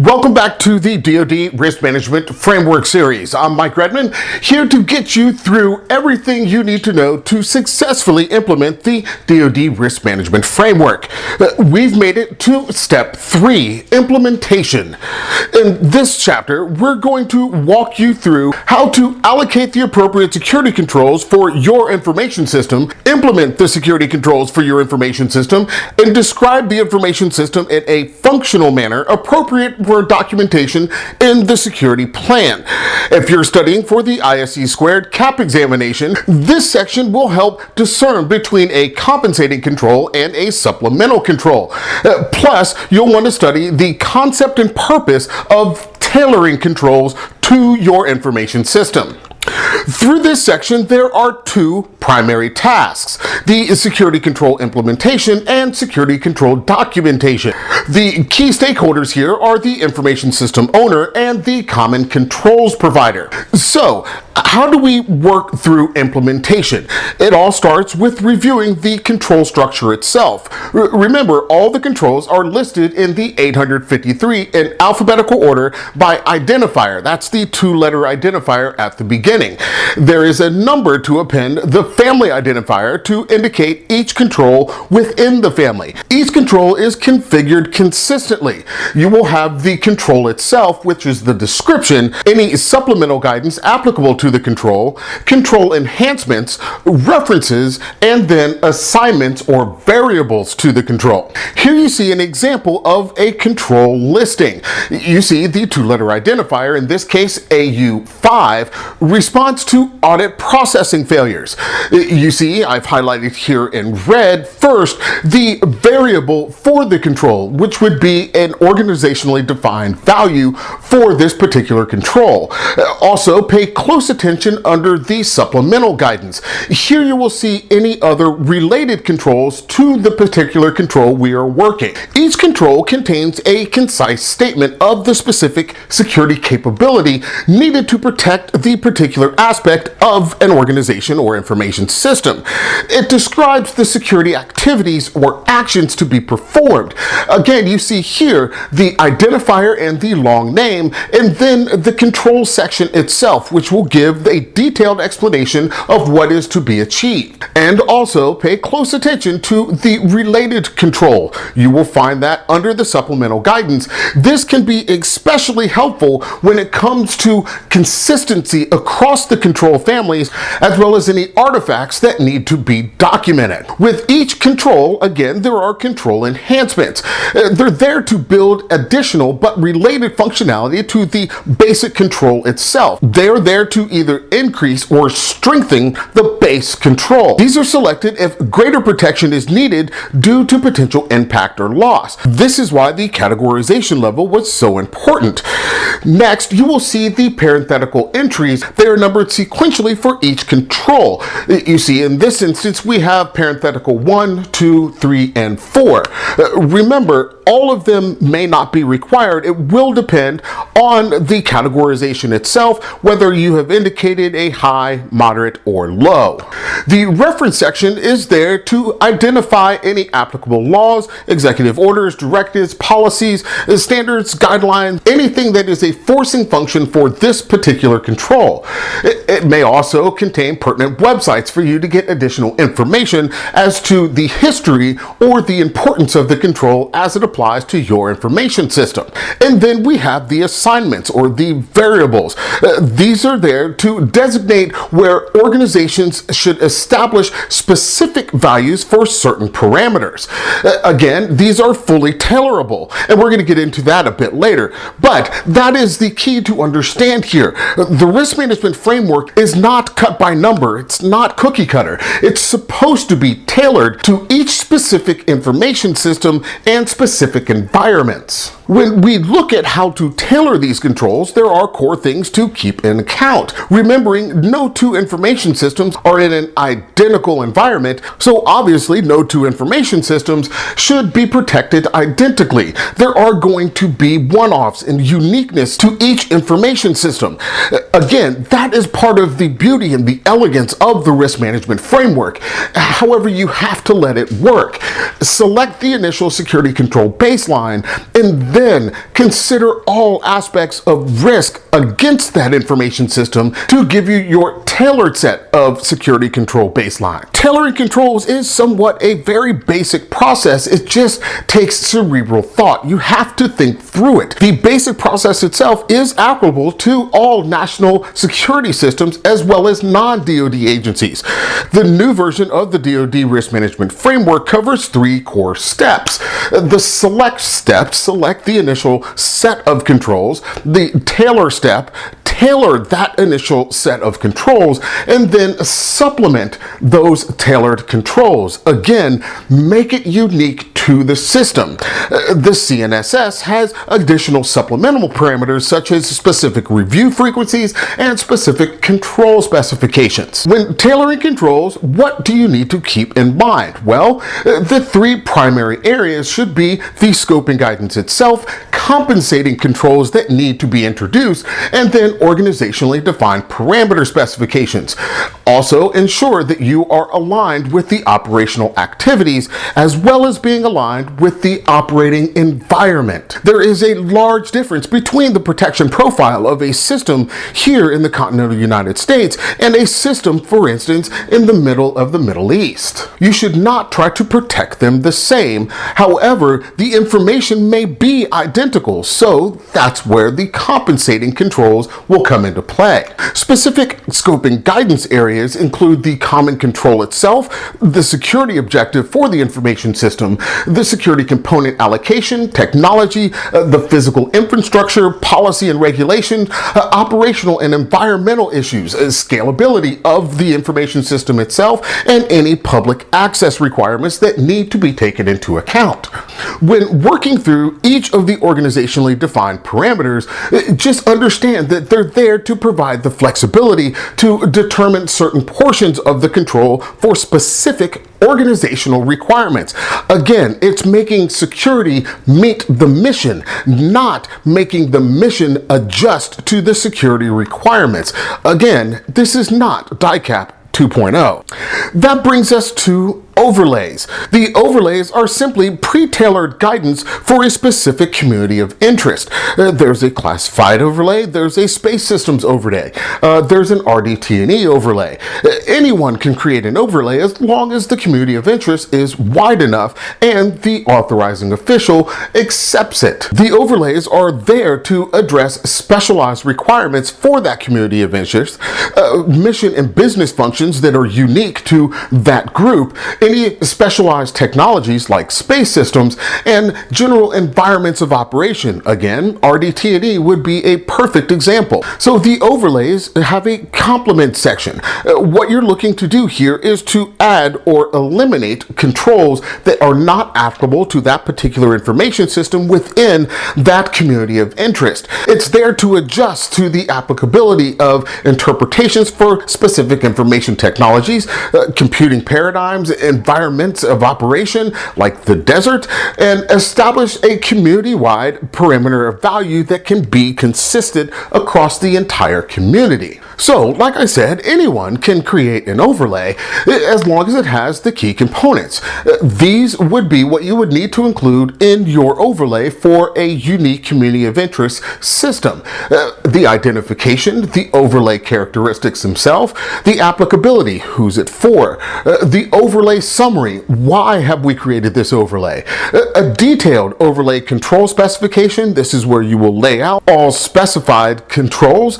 Welcome back to the DoD Risk Management Framework Series. I'm Mike Redman, here to get you through everything you need to know to successfully implement the DoD Risk Management Framework. We've made it to step 3, implementation. In this chapter, we're going to walk you through how to allocate the appropriate security controls for your information system, implement the security controls for your information system, and describe the information system in a functional manner appropriate for documentation in the security plan. If you're studying for the ISC² CAP examination, this section will help discern between a compensating control and a supplemental control. Plus, you'll want to study the concept and purpose of tailoring controls to your information system. Through this section, there are 2 primary tasks: the security control implementation and security control documentation. The key stakeholders here are the information system owner and the common controls provider. So, how do we work through implementation? It all starts with reviewing the control structure itself. Remember, all the controls are listed in the 853 in alphabetical order by identifier. That's the 2-letter identifier at the beginning. There is a number to append the family identifier to indicate each control within the family. Each control is configured consistently. You will have the control itself, which is the description, any supplemental guidance applicable to the control, control enhancements, references, and then assignments or variables to the control. Here you see an example of a control listing. You see the 2-letter identifier, in this case AU5, response to audit processing failures. You see I've highlighted here in red first the variable for the control, which would be an organizationally defined value for this particular control. Also, pay close attention under the supplemental guidance. Here you will see any other related controls to the particular control we are working. Each control contains a concise statement of the specific security capability needed to protect the particular aspect of an organization or information system. It describes the security activities or actions to be performed. Again, you see here the identifier and the long name, and then the control section itself, which will give a detailed explanation of what is to be achieved. And also pay close attention to the related control. You will find that under the supplemental guidance. This can be especially helpful when it comes to consistency across the control families, as well as any artifacts that need to be documented. With each control, again, there are control enhancements. They're there to build additional but related functionality to the basic control itself. They're there to either increase or strengthen the base control. These are selected if greater protection is needed due to potential impact or loss. This is why the categorization level was so important. Next, you will see the parenthetical entries. They are numbered sequentially for each control. You see, in this instance, we have parenthetical 1, 2, 3, and 4. Remember, all of them may not be required. It will depend on the categorization itself, whether you have indicated a high, moderate, or low. The reference section is there to identify any applicable laws, executive orders, directives, policies, standards, guidelines, anything that is a forcing function for this particular control. It may also contain pertinent websites for you to get additional information as to the history or the importance of the control as it applies to your information system. And then we have the assignments or the variables. These are there to designate where organizations should establish specific values for certain parameters. Again, these are fully tailorable, and we're going to get into that a bit later, but that is the key to understand here. The risk management framework is not cut by number. It's not cookie cutter. It's supposed to be tailored to each specific information system and specific environments. When we look at how to tailor these controls, there are core things to keep in account. Remembering no 2 information systems are in an identical environment, so obviously no 2 information systems should be protected identically. There are going to be one-offs and uniqueness to each information system. Again, that is part of the beauty and the elegance of the risk management framework. However, you have to let it work. Select the initial security control baseline, and Then consider all aspects of risk against that information system to give you your tailored set of security control baseline. Tailoring controls is somewhat a very basic process. It just takes cerebral thought. You have to think through it. The basic process itself is applicable to all national security systems as well as non-DoD agencies. The new version of the DoD Risk Management Framework covers 3 core steps. The select step, select the initial set of controls. The tailor step, tailor that initial set of controls, and then supplement those tailored controls. Again, make it unique to the system. The CNSS has additional supplemental parameters such as specific review frequencies and specific control specifications. When tailoring controls, what do you need to keep in mind? Well, the 3 primary areas should be the scoping guidance itself, compensating controls that need to be introduced, and then organizationally defined parameter specifications. Also, ensure that you are aligned with the operational activities as well as being aligned with the operating environment. There is a large difference between the protection profile of a system here in the continental United States and a system, for instance, in the middle of the Middle East. You should not try to protect them the same. However, the information may be identical, so that's where the compensating controls will come into play. Specific scoping guidance areas include the common control itself, the security objective for the information system, the security component allocation, technology, the physical infrastructure, policy and regulation, operational and environmental issues, scalability of the information system itself, and any public access requirements that need to be taken into account. When working through each of the organizationally defined parameters, just understand that they're there to provide the flexibility to determine certain portions of the control for specific organizational requirements. Again, it's making security meet the mission, not making the mission adjust to the security requirements. Again, this is not DICAP 2.0. That brings us to overlays. The overlays are simply pre-tailored guidance for a specific community of interest. There's a classified overlay, there's a space systems overlay, there's an RDT&E overlay. Anyone can create an overlay as long as the community of interest is wide enough and the authorizing official accepts it. The overlays are there to address specialized requirements for that community of interest, mission and business functions that are unique to that group, any specialized technologies like space systems, and general environments of operation. Again, RDT&E would be a perfect example. So the overlays have a complement section. What you're looking to do here is to add or eliminate controls that are not applicable to that particular information system within that community of interest. It's there to adjust to the applicability of interpretations for specific information technologies, computing paradigms, environments of operation like the desert, and establish a community-wide perimeter of value that can be consistent across the entire community. So, like I said, anyone can create an overlay as long as it has the key components. These would be what you would need to include in your overlay for a unique community of interest system. The identification, the overlay characteristics themselves, the applicability, who's it for, the overlay summary, why have we created this overlay, a detailed overlay control specification, this is where you will lay out all specified controls,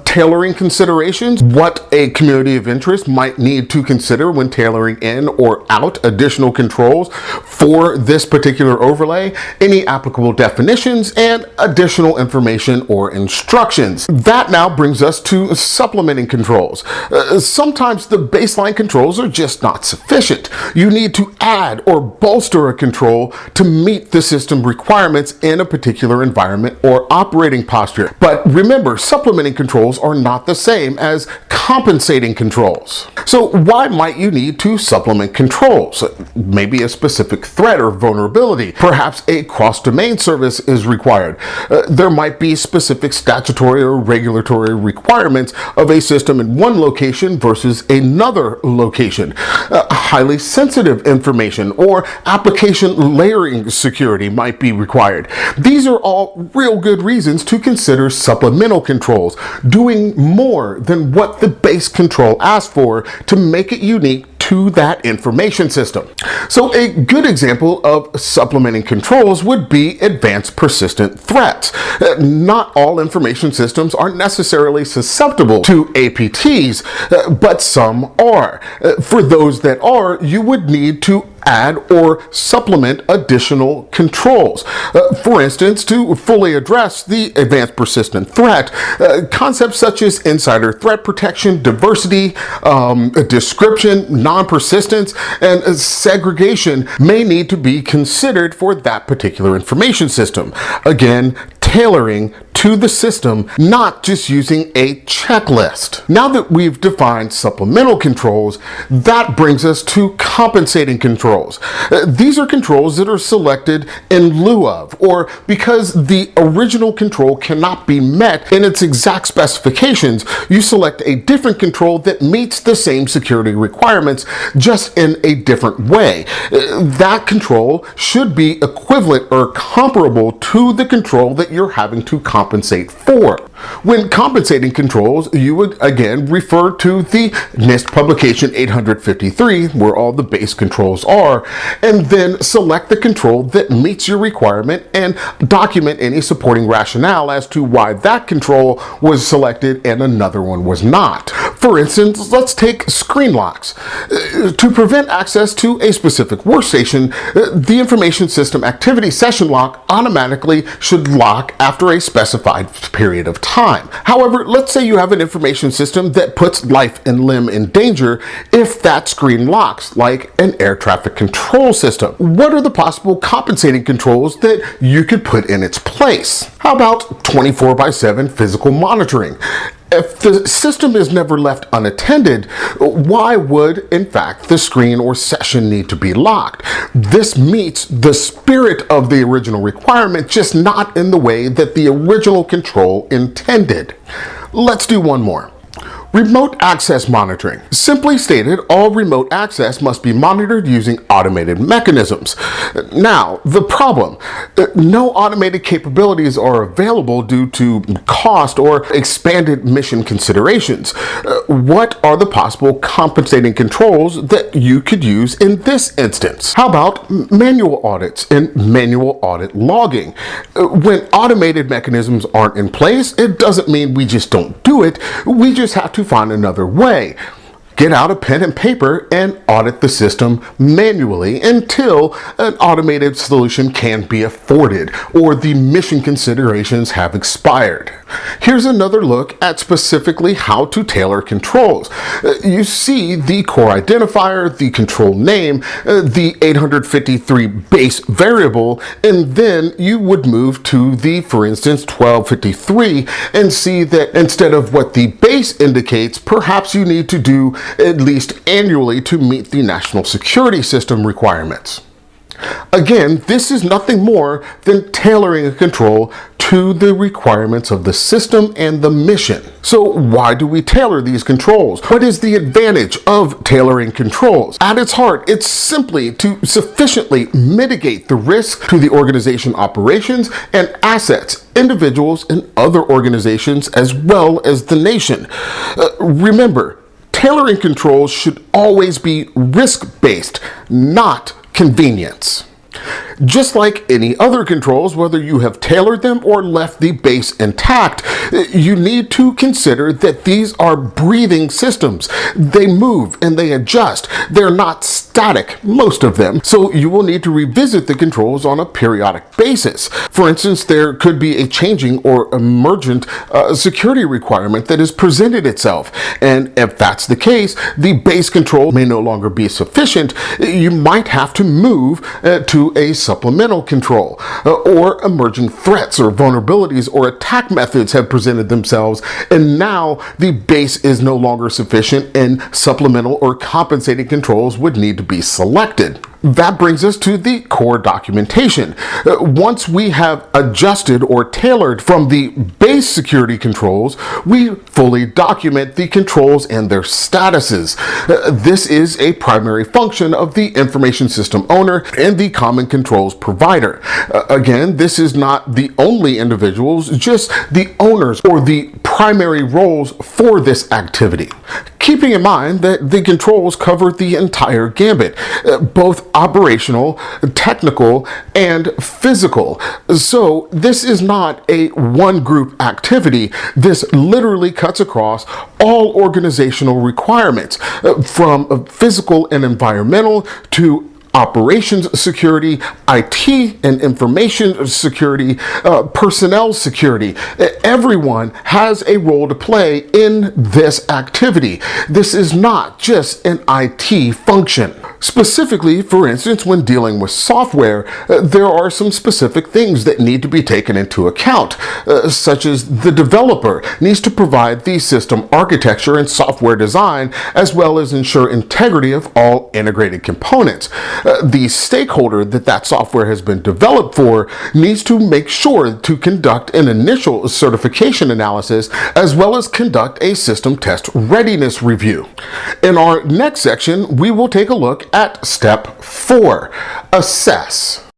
tailoring considerations, what a community of interest might need to consider when tailoring in or out additional controls for this particular overlay, any applicable definitions, and additional information or instructions. That now brings us to supplementing controls. Sometimes the baseline controls are just not sufficient. You need to add or bolster a control to meet the system requirements in a particular environment or operating posture. But remember, supplementing controls are not the same as Compensating controls. So why might you need to supplement controls? Maybe a specific threat or vulnerability. Perhaps a cross-domain service is required. There might be specific statutory or regulatory requirements of a system in one location versus another location. Highly sensitive information or application layering security might be required. These are all real good reasons to consider supplemental controls, doing more than what the base control asks for to make it unique to that information system. So a good example of supplementing controls would be advanced persistent threats. Not all information systems are necessarily susceptible to APTs, but some are. For those that are, you would need to add or supplement additional controls. For instance, to fully address the advanced persistent threat, concepts such as insider threat protection, diversity, description, non-persistence, and segregation may need to be considered for that particular information system. Again, tailoring to the system, not just using a checklist. Now that we've defined supplemental controls, that brings us to compensating controls. These are controls that are selected in lieu of, or because the original control cannot be met in its exact specifications, you select a different control that meets the same security requirements, just in a different way. That control should be equivalent or comparable to the control that you're having to compensate for. When compensating controls, you would again refer to the NIST publication 853, where all the base controls are, and then select the control that meets your requirement and document any supporting rationale as to why that control was selected and another one was not. For instance, let's take screen locks. To prevent access to a specific workstation, the information system activity session lock automatically should lock after a specified period of time. However, let's say you have an information system that puts life and limb in danger if that screen locks, like an air traffic control system. What are the possible compensating controls that you could put in its place? How about 24/7 physical monitoring? If the system is never left unattended, why would, in fact, the screen or session need to be locked? This meets the spirit of the original requirement, just not in the way that the original control intended. Let's do one more. Remote access monitoring. Simply stated, all remote access must be monitored using automated mechanisms. Now, the problem, no automated capabilities are available due to cost or expanded mission considerations. What are the possible compensating controls that you could use in this instance? How about manual audits and manual audit logging? When automated mechanisms aren't in place, it doesn't mean we just don't do it. We just have to find another way. Get out a pen and paper and audit the system manually until an automated solution can be afforded or the mission considerations have expired. Here's another look at specifically how to tailor controls. You see the core identifier, the control name, the 853 base variable, and then you would move to the, for instance, 1253 and see that instead of what the base indicates, perhaps you need to do at least annually to meet the national security system requirements. Again, this is nothing more than tailoring a control to the requirements of the system and the mission. So why do we tailor these controls? What is the advantage of tailoring controls? At its heart, it's simply to sufficiently mitigate the risk to the organization operations and assets, individuals, and other organizations, as well as the nation. Remember, tailoring controls should always be risk-based, not convenience. Just like any other controls, whether you have tailored them or left the base intact, you need to consider that these are breathing systems. They move and they adjust. They're not static, most of them, so you will need to revisit the controls on a periodic basis. For instance, there could be a changing or emergent security requirement that has presented itself, and if that's the case, the base control may no longer be sufficient. You might have to move to a supplemental control, or emerging threats or vulnerabilities or attack methods have presented themselves, and now the base is no longer sufficient and supplemental or compensating controls would need to be selected. That brings us to the core documentation. Once we have adjusted or tailored from the base security controls, we fully document the controls and their statuses. This is a primary function of the information system owner and the common controls provider. Again, this is not the only individuals, just the owners or the primary roles for this activity. Keeping in mind that the controls cover the entire gambit, both operational, technical, and physical. So this is not a one group activity. This literally cuts across all organizational requirements, from physical and environmental to operations security, IT and information security, personnel security. Everyone has a role to play in this activity. This is not just an IT function. Specifically, for instance, when dealing with software, there are some specific things that need to be taken into account, such as the developer needs to provide the system architecture and software design, as well as ensure integrity of all integrated components. The stakeholder that software has been developed for needs to make sure to conduct an initial certification analysis, as well as conduct a system test readiness review. In our next section, we will take a look at step 4, assess.